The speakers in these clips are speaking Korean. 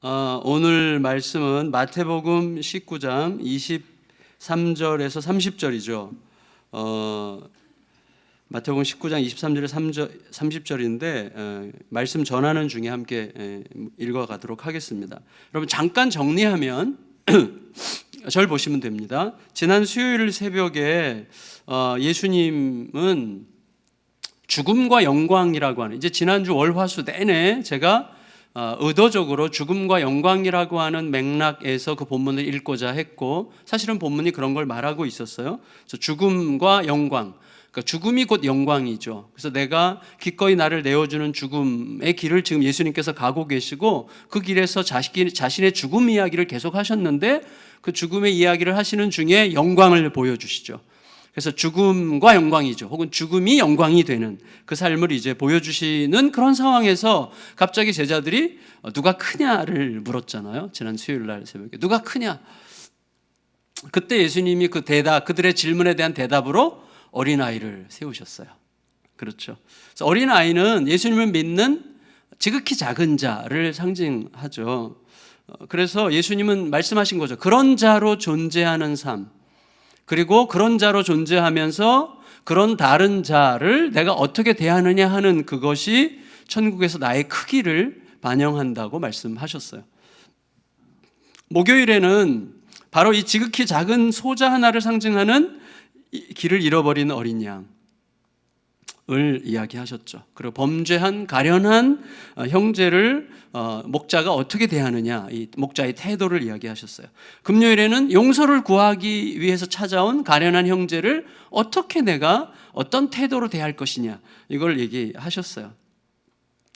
오늘 말씀은 마태복음 19장 23절에서 30절이죠. 마태복음 19장 23절에서 30절인데 말씀 전하는 중에 함께 읽어가도록 하겠습니다. 여러분 잠깐 정리하면 절 보시면 됩니다. 지난 수요일 새벽에 예수님은 죽음과 영광이라고 하는, 이제 지난주 월화수 내내 제가 의도적으로 죽음과 영광이라고 하는 맥락에서 그 본문을 읽고자 했고, 사실은 본문이 그런 걸 말하고 있었어요. 그래서 죽음과 영광, 그러니까 죽음이 곧 영광이죠. 그래서 내가 기꺼이 나를 내어주는 죽음의 길을 지금 예수님께서 가고 계시고, 그 길에서 자신의 죽음 이야기를 계속 하셨는데, 그 죽음의 이야기를 하시는 중에 영광을 보여주시죠. 그래서 죽음과 영광이죠. 혹은 죽음이 영광이 되는 그 삶을 이제 보여주시는 그런 상황에서 갑자기 제자들이 누가 크냐를 물었잖아요. 지난 수요일 날 새벽에. 누가 크냐? 그때 예수님이 그들의 질문에 대한 대답으로 어린아이를 세우셨어요. 그렇죠. 그래서 어린아이는 예수님을 믿는 지극히 작은 자를 상징하죠. 그래서 예수님은 말씀하신 거죠. 그런 자로 존재하는 삶. 그리고 그런 자로 존재하면서 그런 다른 자를 내가 어떻게 대하느냐 하는 그것이 천국에서 나의 크기를 반영한다고 말씀하셨어요. 목요일에는 바로 이 지극히 작은 소자 하나를 상징하는 길을 잃어버린 어린 양을 이야기하셨죠. 그리고 범죄한 가련한 형제를 목자가 어떻게 대하느냐, 이 목자의 태도를 이야기하셨어요. 금요일에는 용서를 구하기 위해서 찾아온 가련한 형제를 어떻게 내가 어떤 태도로 대할 것이냐, 이걸 얘기하셨어요.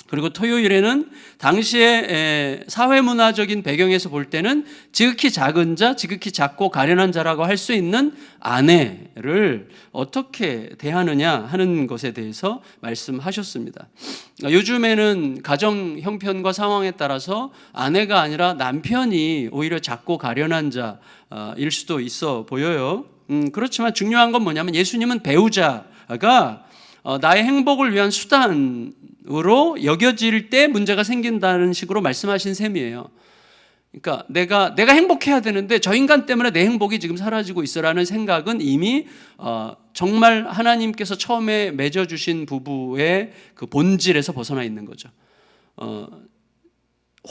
그리고 토요일에는 당시의 사회문화적인 배경에서 볼 때는 지극히 작은 자, 지극히 작고 가련한 자라고 할 수 있는 아내를 어떻게 대하느냐 하는 것에 대해서 말씀하셨습니다. 요즘에는 가정 형편과 상황에 따라서 아내가 아니라 남편이 오히려 작고 가련한 자일 수도 있어 보여요. 그렇지만 중요한 건 뭐냐면 예수님은 배우자가 나의 행복을 위한 수단으로 여겨질 때 문제가 생긴다는 식으로 말씀하신 셈이에요. 그러니까 내가 행복해야 되는데 저 인간 때문에 내 행복이 지금 사라지고 있어라는 생각은 이미 정말 하나님께서 처음에 맺어주신 부부의 그 본질에서 벗어나 있는 거죠.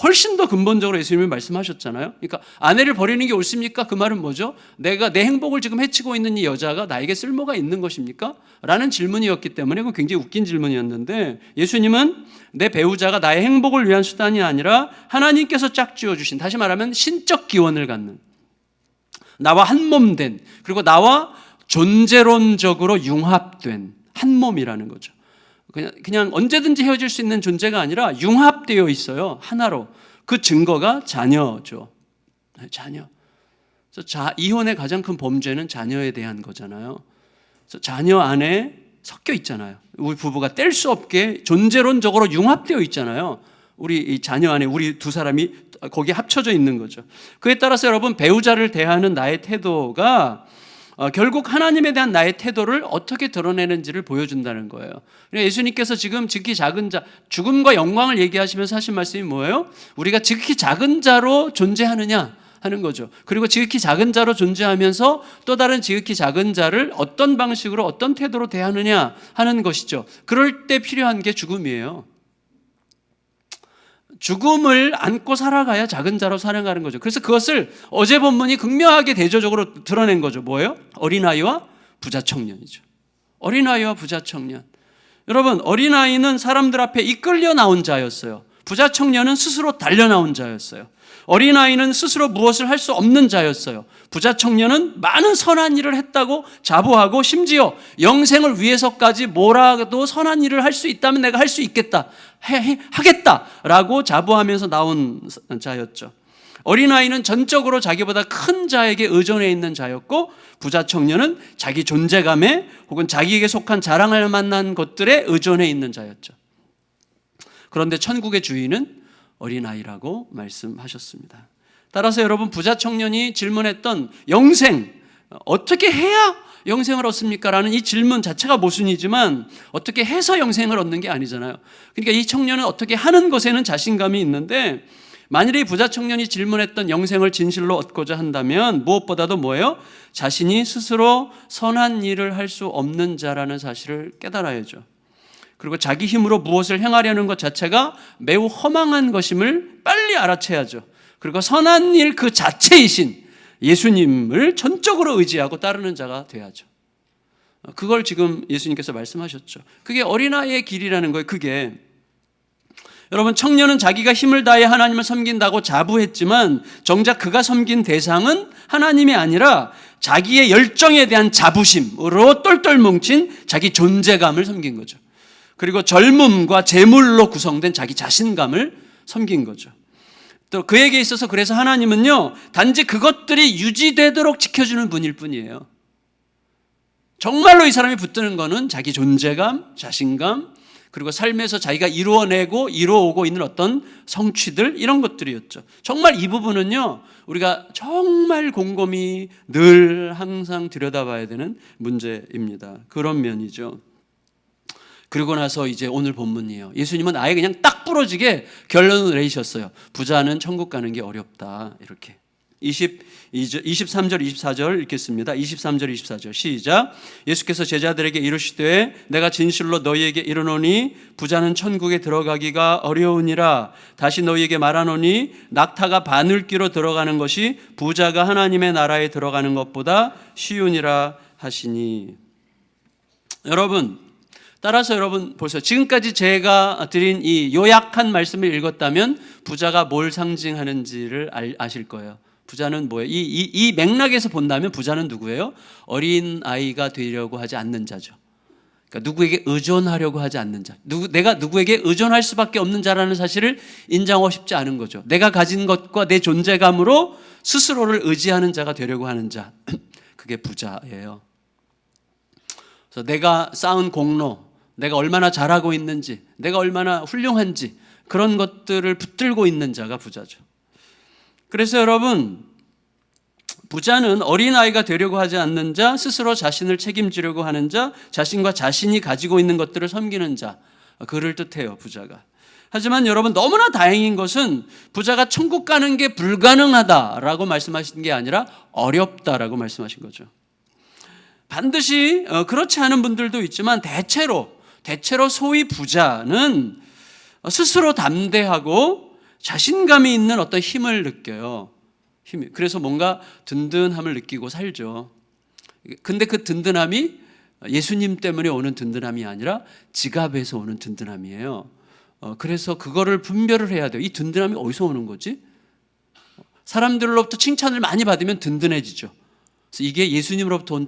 훨씬 더 근본적으로 예수님이 말씀하셨잖아요. 그러니까 아내를 버리는 게 옳습니까? 그 말은 뭐죠? 내가 내 행복을 지금 해치고 있는 이 여자가 나에게 쓸모가 있는 것입니까? 라는 질문이었기 때문에 그건 굉장히 웃긴 질문이었는데, 예수님은 내 배우자가 나의 행복을 위한 수단이 아니라 하나님께서 짝지어 주신, 다시 말하면 신적 기원을 갖는, 나와 한 몸 된, 그리고 나와 존재론적으로 융합된 한 몸이라는 거죠. 그냥 언제든지 헤어질 수 있는 존재가 아니라 융합되어 있어요. 하나로. 그 증거가 자녀죠. 자녀. 그래서 이혼의 가장 큰 범죄는 자녀에 대한 거잖아요. 그래서 자녀 안에 섞여 있잖아요. 우리 부부가 뗄 수 없게 존재론적으로 융합되어 있잖아요. 우리 이 자녀 안에 우리 두 사람이 거기에 합쳐져 있는 거죠. 그에 따라서 여러분, 배우자를 대하는 나의 태도가 결국 하나님에 대한 나의 태도를 어떻게 드러내는지를 보여준다는 거예요. 예수님께서 지금 지극히 작은 자, 죽음과 영광을 얘기하시면서 하신 말씀이 뭐예요? 우리가 지극히 작은 자로 존재하느냐 하는 거죠. 그리고 지극히 작은 자로 존재하면서 또 다른 지극히 작은 자를 어떤 방식으로 어떤 태도로 대하느냐 하는 것이죠. 그럴 때 필요한 게 죽음이에요. 죽음을 안고 살아가야 작은 자로 살아가는 거죠. 그래서 그것을 어제 본문이 극명하게 대조적으로 드러낸 거죠. 뭐예요? 어린아이와 부자 청년이죠. 어린아이와 부자 청년. 여러분, 어린아이는 사람들 앞에 이끌려 나온 자였어요. 부자 청년은 스스로 달려 나온 자였어요. 어린아이는 스스로 무엇을 할 수 없는 자였어요. 부자 청년은 많은 선한 일을 했다고 자부하고, 심지어 영생을 위해서까지 뭐라도 선한 일을 할 수 있다면 내가 할 수 있겠다, 하겠다라고 자부하면서 나온 자였죠. 어린아이는 전적으로 자기보다 큰 자에게 의존해 있는 자였고, 부자 청년은 자기 존재감에 혹은 자기에게 속한 자랑을 만난 것들에 의존해 있는 자였죠. 그런데 천국의 주인은 어린아이라고 말씀하셨습니다. 따라서 여러분, 부자 청년이 질문했던 영생, 어떻게 해야 영생을 얻습니까? 라는 이 질문 자체가 모순이지만 어떻게 해서 영생을 얻는 게 아니잖아요. 그러니까 이 청년은 어떻게 하는 것에는 자신감이 있는데 만일에 이 부자 청년이 질문했던 영생을 진실로 얻고자 한다면 무엇보다도 뭐예요? 자신이 스스로 선한 일을 할 수 없는 자라는 사실을 깨달아야죠. 그리고 자기 힘으로 무엇을 행하려는 것 자체가 매우 허망한 것임을 빨리 알아채야죠. 그리고 선한 일 그 자체이신 예수님을 전적으로 의지하고 따르는 자가 돼야죠. 그걸 지금 예수님께서 말씀하셨죠. 그게 어린아이의 길이라는 거예요. 그게 여러분, 청년은 자기가 힘을 다해 하나님을 섬긴다고 자부했지만 정작 그가 섬긴 대상은 하나님이 아니라 자기의 열정에 대한 자부심으로 똘똘 뭉친 자기 존재감을 섬긴 거죠. 그리고 젊음과 재물로 구성된 자기 자신감을 섬긴 거죠. 또 그에게 있어서 그래서 하나님은요, 단지 그것들이 유지되도록 지켜주는 분일 뿐이에요. 정말로 이 사람이 붙드는 거는 자기 존재감, 자신감, 그리고 삶에서 자기가 이루어내고 이루어오고 있는 어떤 성취들, 이런 것들이었죠. 정말 이 부분은요, 우리가 정말 곰곰이 늘 항상 들여다봐야 되는 문제입니다. 그런 면이죠. 그리고 나서 이제 오늘 본문이에요. 예수님은 아예 그냥 딱 부러지게 결론을 내리셨어요. 부자는 천국 가는 게 어렵다. 이렇게. 23절 24절 읽겠습니다. 23절 24절 시작. 예수께서 제자들에게 이르시되 내가 진실로 너희에게 이르노니 부자는 천국에 들어가기가 어려우니라. 다시 너희에게 말하노니 낙타가 바늘귀로 들어가는 것이 부자가 하나님의 나라에 들어가는 것보다 쉬우니라 하시니. 따라서 여러분 보세요. 지금까지 제가 드린 이 요약한 말씀을 읽었다면 부자가 뭘 상징하는지를 아실 거예요. 부자는 뭐예요? 이 맥락에서 본다면 부자는 누구예요? 어린 아이가 되려고 하지 않는 자죠. 그러니까 누구에게 의존하려고 하지 않는 자. 내가 누구에게 의존할 수밖에 없는 자라는 사실을 인정하고 싶지 않은 거죠. 내가 가진 것과 내 존재감으로 스스로를 의지하는 자가 되려고 하는 자. 그게 부자예요. 그래서 내가 쌓은 공로, 내가 얼마나 잘하고 있는지, 내가 얼마나 훌륭한지 그런 것들을 붙들고 있는 자가 부자죠. 그래서 여러분, 부자는 어린아이가 되려고 하지 않는 자, 스스로 자신을 책임지려고 하는 자, 자신과 자신이 가지고 있는 것들을 섬기는 자, 그를 뜻해요, 부자가. 하지만 여러분, 너무나 다행인 것은 부자가 천국 가는 게 불가능하다라고 말씀하신 게 아니라 어렵다라고 말씀하신 거죠. 반드시 그렇지 않은 분들도 있지만 대체로 소위 부자는 스스로 담대하고 자신감이 있는 어떤 힘을 느껴요. 그래서 뭔가 든든함을 느끼고 살죠. 근데 그 든든함이 예수님 때문에 오는 든든함이 아니라 지갑에서 오는 든든함이에요. 그래서 그거를 분별을 해야 돼요. 이 든든함이 어디서 오는 거지? 사람들로부터 칭찬을 많이 받으면 든든해지죠. 그래서 이게 예수님으로부터 온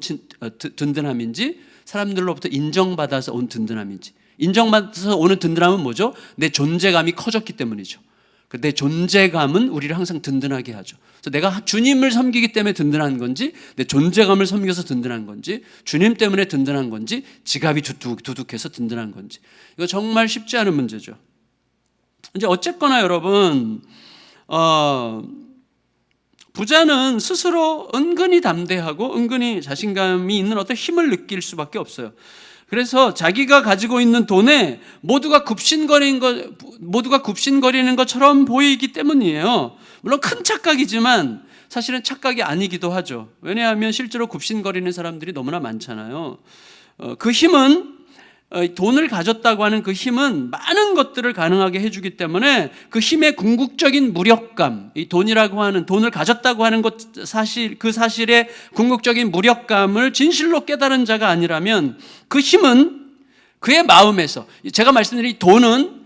든든함인지 사람들로부터 인정받아서 온 든든함인지. 인정받아서 오는 든든함은 뭐죠? 내 존재감이 커졌기 때문이죠. 내 존재감은 우리를 항상 든든하게 하죠. 그래서 내가 주님을 섬기기 때문에 든든한 건지, 내 존재감을 섬겨서 든든한 건지, 주님 때문에 든든한 건지, 지갑이 두둑해서 든든한 건지. 이거 정말 쉽지 않은 문제죠. 이제 어쨌거나 여러분, 부자는 스스로 은근히 담대하고 은근히 자신감이 있는 어떤 힘을 느낄 수밖에 없어요. 그래서 자기가 가지고 있는 돈에 모두가 굽신거리는 것처럼 보이기 때문이에요. 물론 큰 착각이지만 사실은 착각이 아니기도 하죠. 왜냐하면 실제로 굽신거리는 사람들이 너무나 많잖아요. 그 힘은, 돈을 가졌다고 하는 그 힘은 많은 것들을 가능하게 해주기 때문에 그 힘의 궁극적인 무력감, 이 돈이라고 하는, 돈을 가졌다고 하는 것 그 사실의 궁극적인 무력감을 진실로 깨달은 자가 아니라면 그 힘은 그의 마음에서, 제가 말씀드린 이 돈은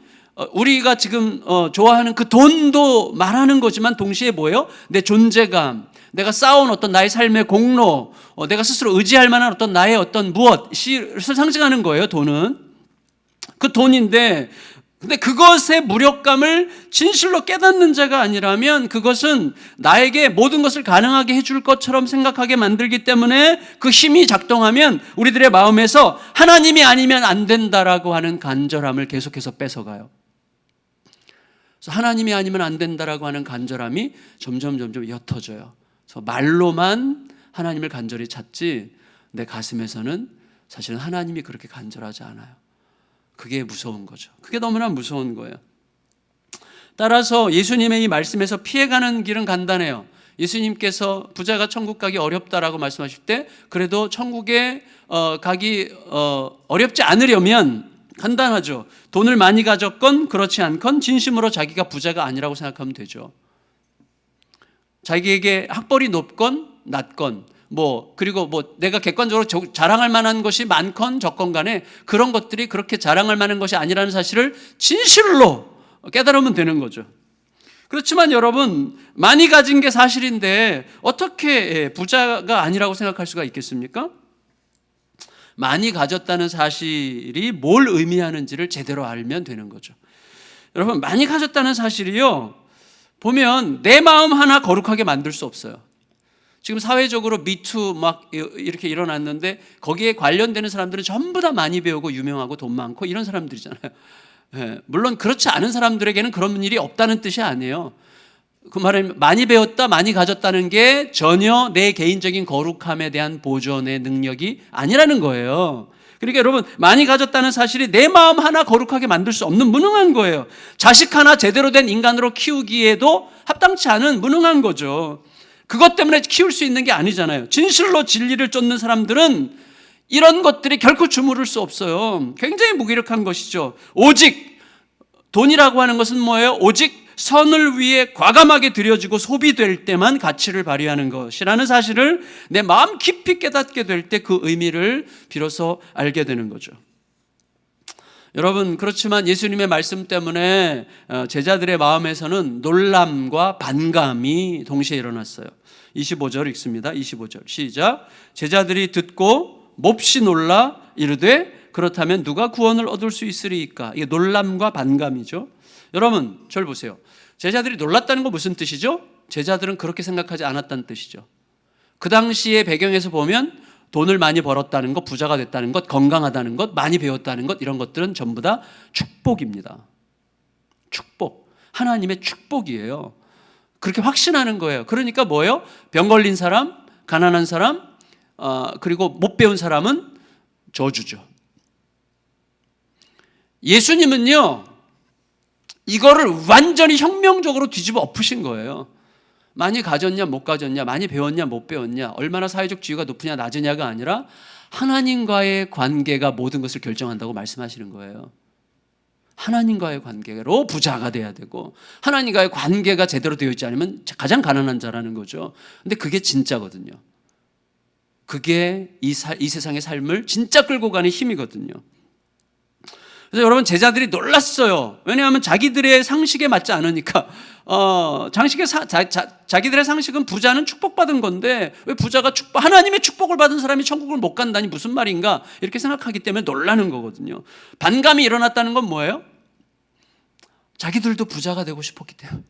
우리가 지금 좋아하는 그 돈도 말하는 거지만 동시에 뭐예요? 내 존재감, 내가 쌓아온 어떤 나의 삶의 공로, 내가 스스로 의지할 만한 어떤 나의 어떤 무엇을 상징하는 거예요, 돈은. 그 돈인데, 근데 그것의 무력감을 진실로 깨닫는 자가 아니라면 그것은 나에게 모든 것을 가능하게 해줄 것처럼 생각하게 만들기 때문에 그 힘이 작동하면 우리들의 마음에서 하나님이 아니면 안 된다라고 하는 간절함을 계속해서 뺏어가요. 그래서 하나님이 아니면 안 된다라고 하는 간절함이 점점 옅어져요. 그래서 말로만 하나님을 간절히 찾지 내 가슴에서는 사실은 하나님이 그렇게 간절하지 않아요. 그게 무서운 거죠. 그게 너무나 무서운 거예요. 따라서 예수님의 이 말씀에서 피해가는 길은 간단해요. 예수님께서 부자가 천국 가기 어렵다라고 말씀하실 때 그래도 천국에 가기 어렵지 않으려면 간단하죠. 돈을 많이 가졌건 그렇지 않건 진심으로 자기가 부자가 아니라고 생각하면 되죠. 자기에게 학벌이 높건 낮건 그리고 내가 객관적으로 자랑할 만한 것이 많건 적건 간에 그런 것들이 그렇게 자랑할 만한 것이 아니라는 사실을 진실로 깨달으면 되는 거죠. 그렇지만 여러분, 많이 가진 게 사실인데 어떻게 부자가 아니라고 생각할 수가 있겠습니까? 많이 가졌다는 사실이 뭘 의미하는지를 제대로 알면 되는 거죠. 여러분, 많이 가졌다는 사실이요, 보면 내 마음 하나 거룩하게 만들 수 없어요. 지금 사회적으로 미투 막 이렇게 일어났는데 거기에 관련되는 사람들은 전부 다 많이 배우고 유명하고 돈 많고 이런 사람들이잖아요. 물론 그렇지 않은 사람들에게는 그런 일이 없다는 뜻이 아니에요. 그 말은 많이 배웠다, 많이 가졌다는 게 전혀 내 개인적인 거룩함에 대한 보존의 능력이 아니라는 거예요. 그러니까 여러분, 많이 가졌다는 사실이 내 마음 하나 거룩하게 만들 수 없는 무능한 거예요. 자식 하나 제대로 된 인간으로 키우기에도 합당치 않은 무능한 거죠. 그것 때문에 키울 수 있는 게 아니잖아요. 진실로 진리를 쫓는 사람들은 이런 것들이 결코 주무를 수 없어요. 굉장히 무기력한 것이죠. 오직 돈이라고 하는 것은 뭐예요? 오직 선을 위해 과감하게 들여지고 소비될 때만 가치를 발휘하는 것이라는 사실을 내 마음 깊이 깨닫게 될 때 그 의미를 비로소 알게 되는 거죠. 여러분, 그렇지만 예수님의 말씀 때문에 제자들의 마음에서는 놀람과 반감이 동시에 일어났어요. 25절 읽습니다. 25절 시작. 제자들이 듣고 몹시 놀라 이르되 그렇다면 누가 구원을 얻을 수 있으리이까? 이게 놀람과 반감이죠. 여러분, 저를 보세요. 제자들이 놀랐다는 건 무슨 뜻이죠? 제자들은 그렇게 생각하지 않았다는 뜻이죠. 그 당시의 배경에서 보면 돈을 많이 벌었다는 것, 부자가 됐다는 것, 건강하다는 것, 많이 배웠다는 것, 이런 것들은 전부 다 축복입니다. 축복. 하나님의 축복이에요. 그렇게 확신하는 거예요. 그러니까 뭐예요? 병 걸린 사람, 가난한 사람, 그리고 못 배운 사람은 저주죠. 예수님은요, 이거를 완전히 혁명적으로 뒤집어 엎으신 거예요. 많이 가졌냐 못 가졌냐, 많이 배웠냐 못 배웠냐, 얼마나 사회적 지위가 높으냐 낮으냐가 아니라 하나님과의 관계가 모든 것을 결정한다고 말씀하시는 거예요. 하나님과의 관계로 부자가 돼야 되고, 하나님과의 관계가 제대로 되어 있지 않으면 가장 가난한 자라는 거죠. 근데 그게 진짜거든요. 그게 이 세상의 삶을 진짜 끌고 가는 힘이거든요. 그래서 여러분, 제자들이 놀랐어요. 왜냐하면 자기들의 상식에 맞지 않으니까. 자기들의 상식은 부자는 축복받은 건데 왜 부자가 하나님의 축복을 받은 사람이 천국을 못 간다니 무슨 말인가, 이렇게 생각하기 때문에 놀라는 거거든요. 반감이 일어났다는 건 뭐예요? 자기들도 부자가 되고 싶었기 때문에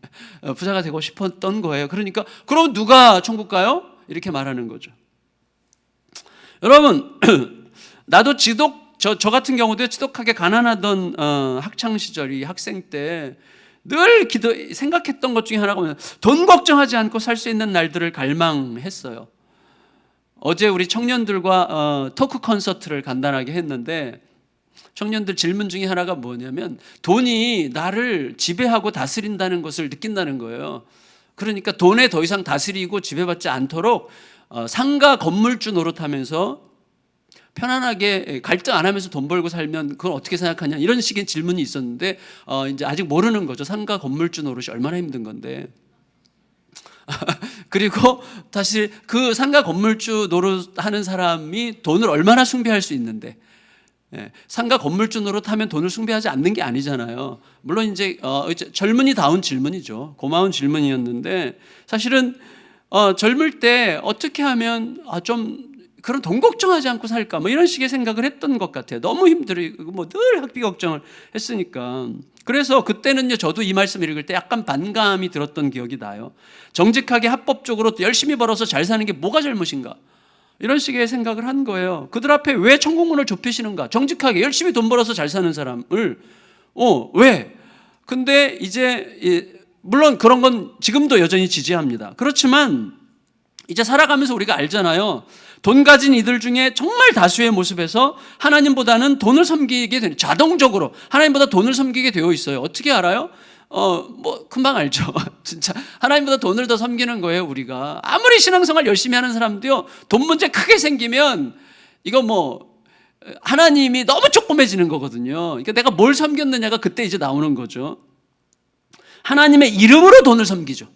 부자가 되고 싶었던 거예요. 그러니까 그럼 누가 천국 가요? 이렇게 말하는 거죠. 여러분, 나도 저 같은 경우도 지독하게 가난하던 학창 시절이, 학생 때 늘 생각했던 것 중에 하나가 뭐냐면 돈 걱정하지 않고 살 수 있는 날들을 갈망했어요. 어제 우리 청년들과 토크 콘서트를 간단하게 했는데 청년들 질문 중에 하나가 뭐냐면 돈이 나를 지배하고 다스린다는 것을 느낀다는 거예요. 그러니까 돈에 더 이상 다스리고 지배받지 않도록 상가 건물주 노릇하면서 편안하게 갈등 안 하면서 돈 벌고 살면 그걸 어떻게 생각하냐, 이런 식의 질문이 있었는데 이제 아직 모르는 거죠. 상가 건물주 노릇이 얼마나 힘든 건데. 그리고 다시 그 상가 건물주 노릇하는 사람이 돈을 얼마나 숭배할 수 있는데, 상가 건물주 노릇하면 돈을 숭배하지 않는 게 아니잖아요. 물론 이제 젊은이다운 질문이죠. 고마운 질문이었는데 사실은 젊을 때 어떻게 하면 좀 그런 돈 걱정하지 않고 살까, 이런 식의 생각을 했던 것 같아요. 너무 힘들고 늘 학비 걱정을 했으니까. 그래서 그때는요, 저도 이 말씀 읽을 때 약간 반감이 들었던 기억이 나요. 정직하게 합법적으로 열심히 벌어서 잘 사는 게 뭐가 잘못인가, 이런 식의 생각을 한 거예요. 그들 앞에 왜 천국문을 좁히시는가? 정직하게 열심히 돈 벌어서 잘 사는 사람을 왜? 근데 이제 물론 그런 건 지금도 여전히 지지합니다. 그렇지만 이제 살아가면서 우리가 알잖아요. 돈 가진 이들 중에 정말 다수의 모습에서 하나님보다는 돈을 섬기게 되는, 자동적으로 하나님보다 돈을 섬기게 되어 있어요. 어떻게 알아요? 뭐 금방 알죠. 진짜 하나님보다 돈을 더 섬기는 거예요. 우리가 아무리 신앙생활 열심히 하는 사람도요, 돈 문제 크게 생기면 이거 뭐 하나님이 너무 조그매지는 거거든요. 그러니까 내가 뭘 섬겼느냐가 그때 이제 나오는 거죠. 하나님의 이름으로 돈을 섬기죠.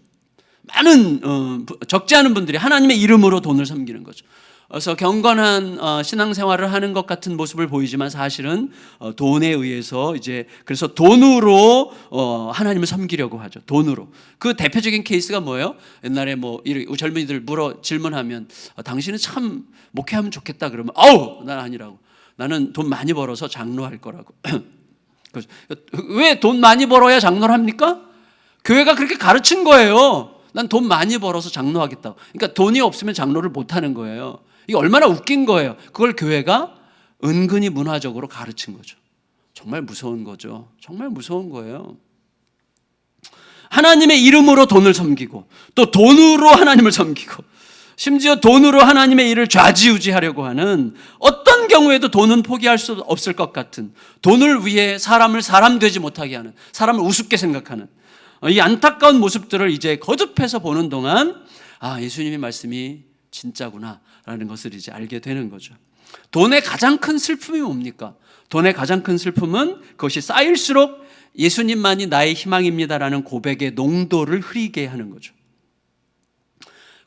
많은 적지 않은 분들이 하나님의 이름으로 돈을 섬기는 거죠. 그래서 경건한 신앙생활을 하는 것 같은 모습을 보이지만 사실은 돈에 의해서 이제 그래서 돈으로 하나님을 섬기려고 하죠. 돈으로. 그 대표적인 케이스가 뭐예요? 옛날에 뭐 젊은이들 질문하면 당신은 참 목회하면 좋겠다 그러면 난 아니라고. 나는 돈 많이 벌어서 장로할 거라고. 왜 돈 많이 벌어야 장로를 합니까? 교회가 그렇게 가르친 거예요. 난 돈 많이 벌어서 장로하겠다고. 그러니까 돈이 없으면 장로를 못 하는 거예요. 이게 얼마나 웃긴 거예요. 그걸 교회가 은근히 문화적으로 가르친 거죠. 정말 무서운 거죠. 정말 무서운 거예요. 하나님의 이름으로 돈을 섬기고 또 돈으로 하나님을 섬기고 심지어 돈으로 하나님의 일을 좌지우지하려고 하는, 어떤 경우에도 돈은 포기할 수 없을 것 같은, 돈을 위해 사람을 사람 되지 못하게 하는, 사람을 우습게 생각하는 이 안타까운 모습들을 이제 거듭해서 보는 동안 예수님의 말씀이 진짜구나 라는 것을 이제 알게 되는 거죠. 돈의 가장 큰 슬픔이 뭡니까? 돈의 가장 큰 슬픔은 그것이 쌓일수록 예수님만이 나의 희망입니다라는 고백의 농도를 흐리게 하는 거죠.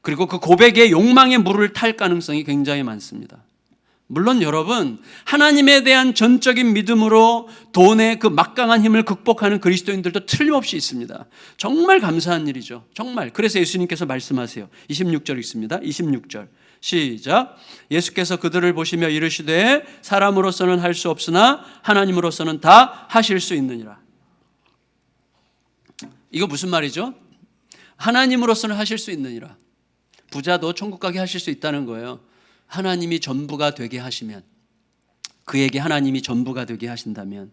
그리고 그 고백의 욕망의 물을 탈 가능성이 굉장히 많습니다. 물론 여러분, 하나님에 대한 전적인 믿음으로 돈의 그 막강한 힘을 극복하는 그리스도인들도 틀림없이 있습니다. 정말 감사한 일이죠. 정말. 그래서 예수님께서 말씀하세요. 26절 읽습니다. 26절 시작. 예수께서 그들을 보시며 이르시되 사람으로서는 할 수 없으나 하나님으로서는 다 하실 수 있느니라. 이거 무슨 말이죠? 하나님으로서는 하실 수 있느니라. 부자도 천국 가게 하실 수 있다는 거예요. 하나님이 전부가 되게 하시면, 그에게 하나님이 전부가 되게 하신다면.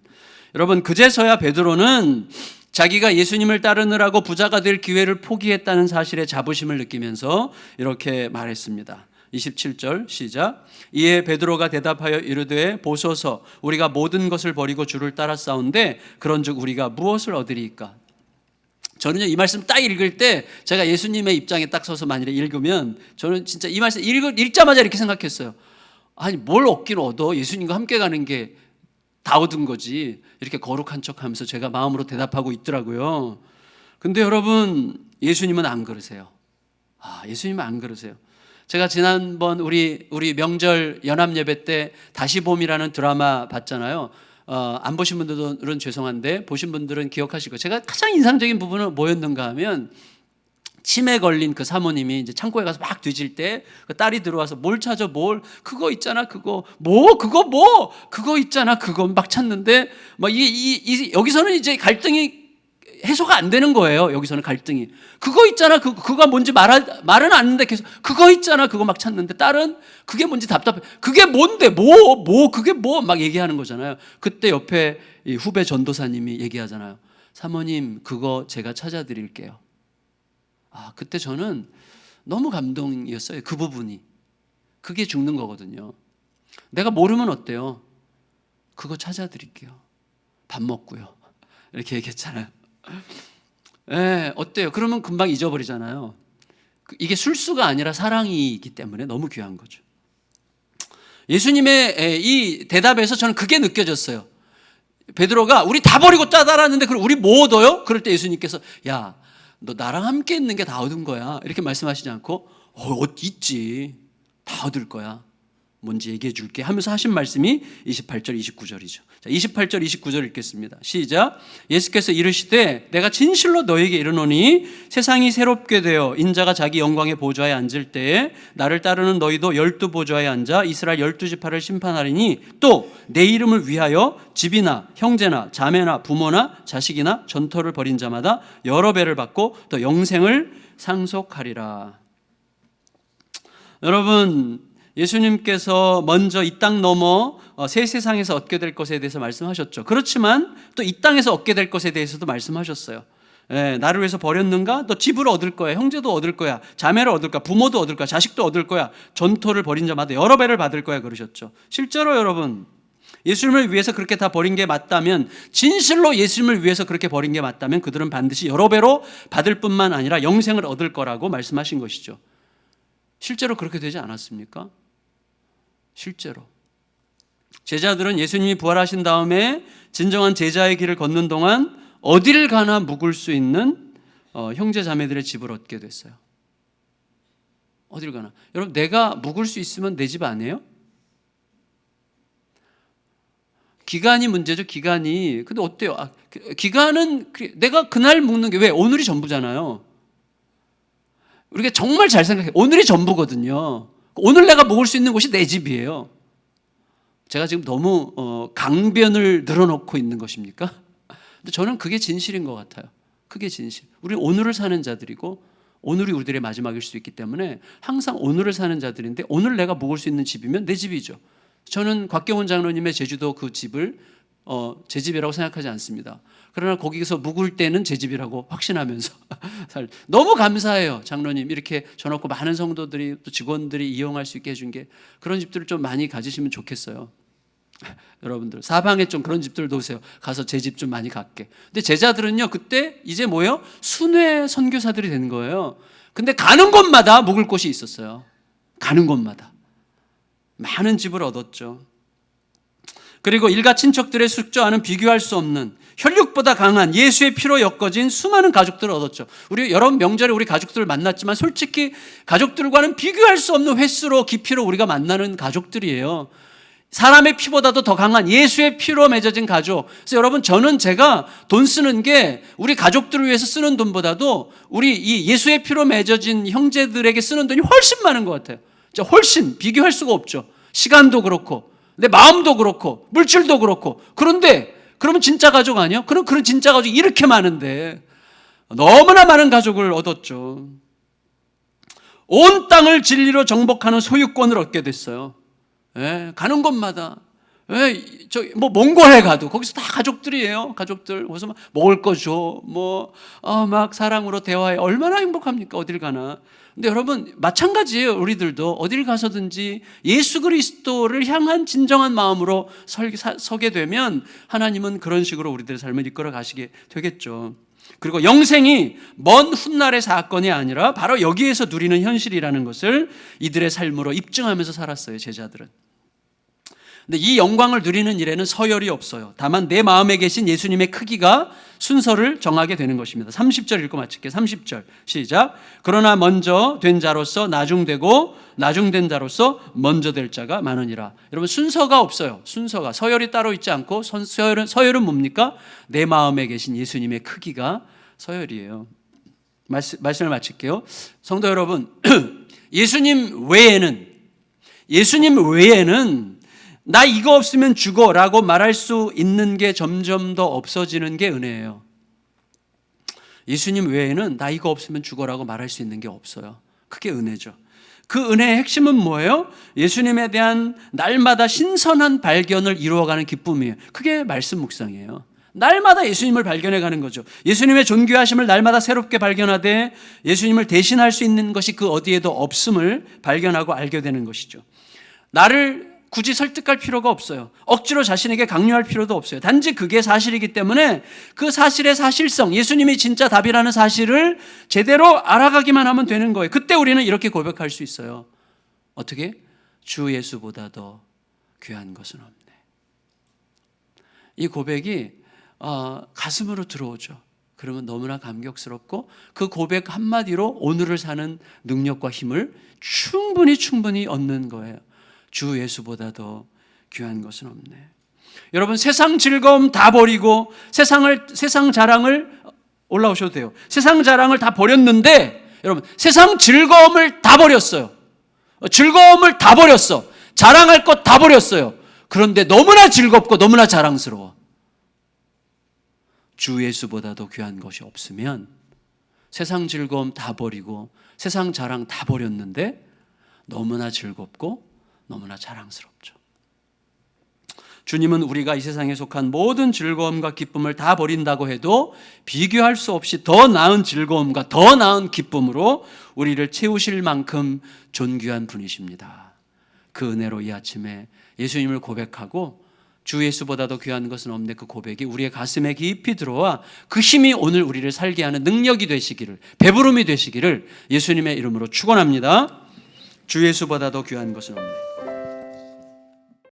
여러분, 그제서야 베드로는 자기가 예수님을 따르느라고 부자가 될 기회를 포기했다는 사실에 자부심을 느끼면서 이렇게 말했습니다. 27절 시작. 이에 베드로가 대답하여 이르되 보소서, 우리가 모든 것을 버리고 주를 따라 싸운데 그런즉 우리가 무엇을 얻으리이까? 저는요, 이 말씀 딱 읽을 때 제가 예수님의 입장에 딱 서서 만일에 읽으면 저는 진짜 이 말씀 읽자마자 이렇게 생각했어요. 아니, 뭘 얻긴 얻어. 예수님과 함께 가는 게 다 얻은 거지. 이렇게 거룩한 척 하면서 제가 마음으로 대답하고 있더라고요. 근데 여러분, 예수님은 안 그러세요. 예수님은 안 그러세요. 제가 지난번 우리 명절 연합예배 때 다시 봄이라는 드라마 봤잖아요. 안 보신 분들은 죄송한데 보신 분들은 기억하실 거예요. 제가 가장 인상적인 부분은 뭐였는가 하면, 치매 걸린 그 사모님이 이제 창고에 가서 막 뒤질 때 그 딸이 들어와서 뭘 찾아, 그거 있잖아, 그거 있잖아, 그거 막 찾는데 막 여기서는 이제 갈등이 해소가 안 되는 거예요. 여기서는 갈등이. 그거 있잖아, 그거가 뭔지 말은 안 하는데 계속 그거 있잖아, 그거 막 찾는데 딸은 그게 뭔지 답답해. 그게 뭔데, 그게 막 얘기하는 거잖아요. 그때 옆에 이 후배 전도사님이 얘기하잖아요. 사모님, 그거 제가 찾아드릴게요. 그때 저는 너무 감동이었어요. 그 부분이. 그게 죽는 거거든요. 내가 모르면 어때요? 그거 찾아드릴게요. 밥 먹고요. 이렇게 얘기했잖아요. 어때요? 그러면 금방 잊어버리잖아요. 이게 술수가 아니라 사랑이기 때문에 너무 귀한 거죠. 예수님의 이 대답에서 저는 그게 느껴졌어요. 베드로가 우리 다 버리고 따라왔는데 그럼 우리 뭐 얻어요? 그럴 때 예수님께서 야, 너 나랑 함께 있는 게 다 얻은 거야. 이렇게 말씀하시지 않고 있지. 다 얻을 거야. 뭔지 얘기해 줄게 하면서 하신 말씀이 28절 29절이죠. 자, 28절 29절 읽겠습니다. 시작. 예수께서 이르시되 내가 진실로 너에게 이르노니 세상이 새롭게 되어 인자가 자기 영광의 보좌에 앉을 때에 나를 따르는 너희도 12보좌에 앉아 이스라엘 12지파를 심판하리니 또 내 이름을 위하여 집이나 형제나 자매나 부모나 자식이나 전토를 벌인 자마다 여러 배를 받고 또 영생을 상속하리라. 여러분, 예수님께서 먼저 이 땅 넘어 새 세상에서 얻게 될 것에 대해서 말씀하셨죠. 그렇지만 또 이 땅에서 얻게 될 것에 대해서도 말씀하셨어요. 나를 위해서 버렸는가? 너 집을 얻을 거야. 형제도 얻을 거야. 자매를 얻을 거야. 부모도 얻을 거야. 자식도 얻을 거야. 전토를 벌인 자마다 여러 배를 받을 거야. 그러셨죠. 실제로 여러분, 예수님을 위해서 그렇게 다 버린 게 맞다면, 진실로 예수님을 위해서 그렇게 버린 게 맞다면 그들은 반드시 여러 배로 받을 뿐만 아니라 영생을 얻을 거라고 말씀하신 것이죠. 실제로 그렇게 되지 않았습니까? 실제로 제자들은 예수님이 부활하신 다음에 진정한 제자의 길을 걷는 동안 어디를 가나 묵을 수 있는 형제 자매들의 집을 얻게 됐어요. 어디를 가나. 여러분, 내가 묵을 수 있으면 내 집 아니에요? 기간이 문제죠. 기간이. 근데 어때요? 기간은 내가 그날 묵는 게 왜? 오늘이 전부잖아요. 우리가 정말 잘 생각해요. 오늘이 전부거든요. 오늘 내가 묵을 수 있는 곳이 내 집이에요. 제가 지금 너무 강변을 늘어놓고 있는 것입니까? 근데 저는 그게 진실인 것 같아요. 그게 진실. 우리는 오늘을 사는 자들이고 오늘이 우리들의 마지막일 수 있기 때문에 항상 오늘을 사는 자들인데, 오늘 내가 묵을 수 있는 집이면 내 집이죠. 저는 곽경훈 장로님의 제주도 그 집을 제 집이라고 생각하지 않습니다. 그러나 거기서 묵을 때는 제 집이라고 확신하면서 너무 감사해요. 장로님 이렇게 저놓고 많은 성도들이 또 직원들이 이용할 수 있게 해준 게, 그런 집들을 좀 많이 가지시면 좋겠어요. 여러분들 사방에 좀 그런 집들 놓으세요. 가서 제 집 좀 많이 갖게. 근데 제자들은요, 그때 이제 뭐예요? 순회 선교사들이 된 거예요. 근데 가는 곳마다 묵을 곳이 있었어요. 가는 곳마다 많은 집을 얻었죠. 그리고 일가 친척들의 숙주와는 비교할 수 없는 혈육보다 강한 예수의 피로 엮어진 수많은 가족들을 얻었죠. 우리 여러 명절에 우리 가족들을 만났지만 솔직히 가족들과는 비교할 수 없는 횟수로 깊이로 우리가 만나는 가족들이에요. 사람의 피보다도 더 강한 예수의 피로 맺어진 가족. 그래서 여러분, 저는 제가 돈 쓰는 게 우리 가족들을 위해서 쓰는 돈보다도 우리 이 예수의 피로 맺어진 형제들에게 쓰는 돈이 훨씬 많은 것 같아요. 훨씬 비교할 수가 없죠. 시간도 그렇고 내 마음도 그렇고 물질도 그렇고. 그런데 그러면 진짜 가족 아니에요? 그런 진짜 가족이 이렇게 많은데 너무나 많은 가족을 얻었죠. 온 땅을 진리로 정복하는 소유권을 얻게 됐어요. 예, 가는 곳마다. 예, 몽골에 가도 거기서 다 가족들이에요. 가족들. 거기서 막 먹을 거 줘. 막 사랑으로 대화해. 얼마나 행복합니까? 어딜 가나. 근데 여러분, 마찬가지예요. 우리들도 어딜 가서든지 예수 그리스도를 향한 진정한 마음으로 서게 되면 하나님은 그런 식으로 우리들의 삶을 이끌어 가시게 되겠죠. 그리고 영생이 먼 훗날의 사건이 아니라 바로 여기에서 누리는 현실이라는 것을 이들의 삶으로 입증하면서 살았어요, 제자들은. 근데 이 영광을 누리는 일에는 서열이 없어요. 다만 내 마음에 계신 예수님의 크기가 순서를 정하게 되는 것입니다. 30절 읽고 마칠게요. 30절 시작. 그러나 먼저 된 자로서 나중되고 나중된 자로서 먼저 될 자가 많으니라. 여러분, 순서가 없어요. 순서가. 서열이 따로 있지 않고 서열은 뭡니까? 내 마음에 계신 예수님의 크기가 서열이에요. 말씀을 마칠게요. 성도 여러분, 예수님 외에는 나 이거 없으면 죽어라고 말할 수 있는 게 점점 더 없어지는 게 은혜예요. 예수님 외에는 나 이거 없으면 죽어라고 말할 수 있는 게 없어요. 그게 은혜죠. 그 은혜의 핵심은 뭐예요? 예수님에 대한 날마다 신선한 발견을 이루어가는 기쁨이에요. 그게 말씀 묵상이에요. 날마다 예수님을 발견해가는 거죠. 예수님의 존귀하심을 날마다 새롭게 발견하되 예수님을 대신할 수 있는 것이 그 어디에도 없음을 발견하고 알게 되는 것이죠. 나를 굳이 설득할 필요가 없어요. 억지로 자신에게 강요할 필요도 없어요. 단지 그게 사실이기 때문에 그 사실의 사실성, 예수님이 진짜 답이라는 사실을 제대로 알아가기만 하면 되는 거예요. 그때 우리는 이렇게 고백할 수 있어요. 어떻게? 주 예수보다 더 귀한 것은 없네. 이 고백이 가슴으로 들어오죠. 그러면 너무나 감격스럽고 그 고백 한마디로 오늘을 사는 능력과 힘을 충분히 얻는 거예요. 주 예수보다 더 귀한 것은 없네. 여러분, 세상 즐거움 다 버리고 세상 자랑을 올라오셔도 돼요. 세상 자랑을 다 버렸는데 여러분, 세상 즐거움을 다 버렸어요. 즐거움을 다 버렸어. 자랑할 것 다 버렸어요. 그런데 너무나 즐겁고 너무나 자랑스러워. 주 예수보다 더 귀한 것이 없으면 세상 즐거움 다 버리고 세상 자랑 다 버렸는데 너무나 즐겁고 너무나 자랑스럽죠. 주님은 우리가 이 세상에 속한 모든 즐거움과 기쁨을 다 버린다고 해도 비교할 수 없이 더 나은 즐거움과 더 나은 기쁨으로 우리를 채우실 만큼 존귀한 분이십니다. 그 은혜로 이 아침에 예수님을 고백하고 주 예수보다도 귀한 것은 없네, 그 고백이 우리의 가슴에 깊이 들어와 그 힘이 오늘 우리를 살게 하는 능력이 되시기를, 배부름이 되시기를 예수님의 이름으로 축원합니다. 주 예수보다도 귀한 것은 없네.